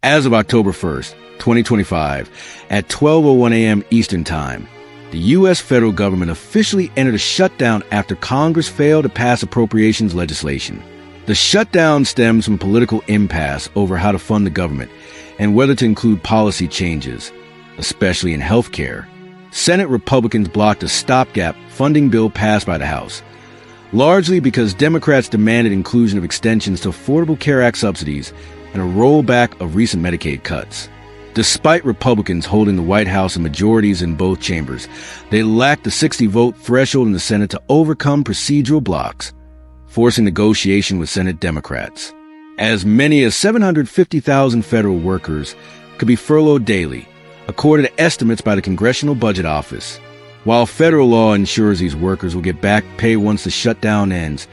As of October 1st, 2025, at 12:01 a.m. Eastern Time, the U.S. federal government officially entered a shutdown after Congress failed to pass appropriations legislation. The shutdown stems from political impasse over how to fund the government and whether to include policy changes, especially in healthcare. Senate Republicans blocked a stopgap funding bill passed by the House, largely because Democrats demanded inclusion of extensions to Affordable Care Act subsidies and a rollback of recent Medicaid cuts. Despite Republicans holding the White House and majorities in both chambers, they lacked the 60-vote threshold in the Senate to overcome procedural blocks, forcing negotiation with Senate Democrats. As many as 750,000 federal workers could be furloughed daily, according to estimates by the Congressional Budget Office. While federal law ensures these workers will get back pay once the shutdown ends,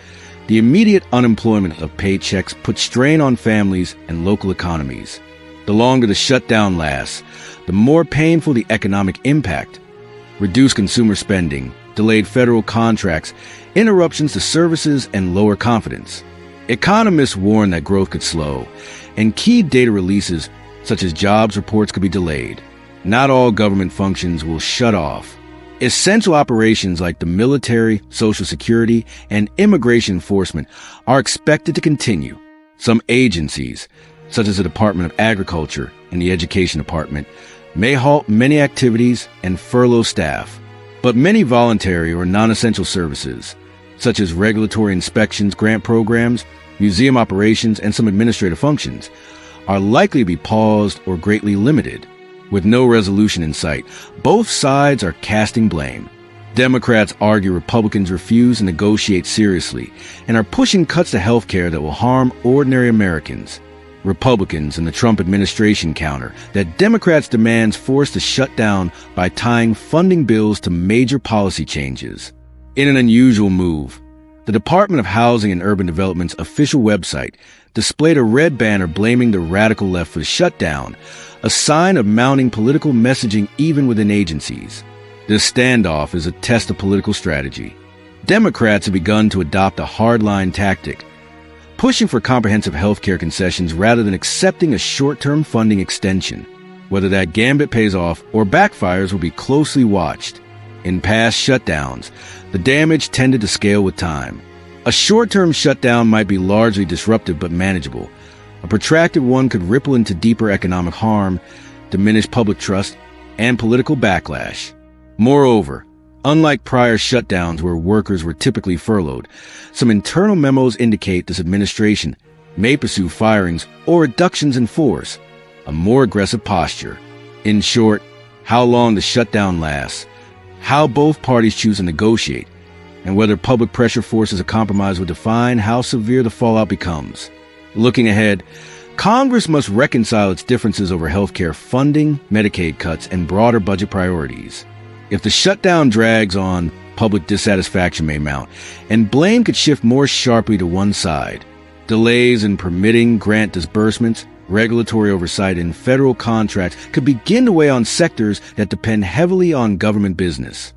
the immediate unemployment of paychecks puts strain on families and local economies. The longer the shutdown lasts, the more painful the economic impact. Reduced consumer spending, delayed federal contracts, interruptions to services, and lower confidence. Economists warn that growth could slow, and key data releases, such as jobs reports, could be delayed. Not all government functions will shut off. Essential operations like the military, Social Security, and immigration enforcement are expected to continue. Some agencies, such as the Department of Agriculture and the Education Department, may halt many activities and furlough staff. But many voluntary or non-essential services, such as regulatory inspections, grant programs, museum operations, and some administrative functions, are likely to be paused or greatly limited. With no resolution in sight, both sides are casting blame. Democrats argue Republicans refuse to negotiate seriously and are pushing cuts to health care that will harm ordinary Americans. Republicans and the Trump administration counter that Democrats' demands force the shutdown by tying funding bills to major policy changes. In an unusual move, the Department of Housing and Urban Development's official website displayed a red banner blaming the radical left for the shutdown, a sign of mounting political messaging even within agencies. This standoff is a test of political strategy. Democrats have begun to adopt a hardline tactic, pushing for comprehensive health care concessions rather than accepting a short-term funding extension. Whether that gambit pays off or backfires will be closely watched. In past shutdowns, the damage tended to scale with time. A short-term shutdown might be largely disruptive but manageable. A protracted one could ripple into deeper economic harm, diminish public trust, and political backlash. Moreover, unlike prior shutdowns where workers were typically furloughed, some internal memos indicate this administration may pursue firings or reductions in force, a more aggressive posture. In short, how long the shutdown lasts, how both parties choose to negotiate, and whether public pressure forces a compromise will define how severe the fallout becomes. Looking ahead, Congress must reconcile its differences over healthcare funding, Medicaid cuts, and broader budget priorities. If the shutdown drags on, public dissatisfaction may mount, and blame could shift more sharply to one side. Delays in permitting grant disbursements, regulatory oversight, and federal contracts could begin to weigh on sectors that depend heavily on government business.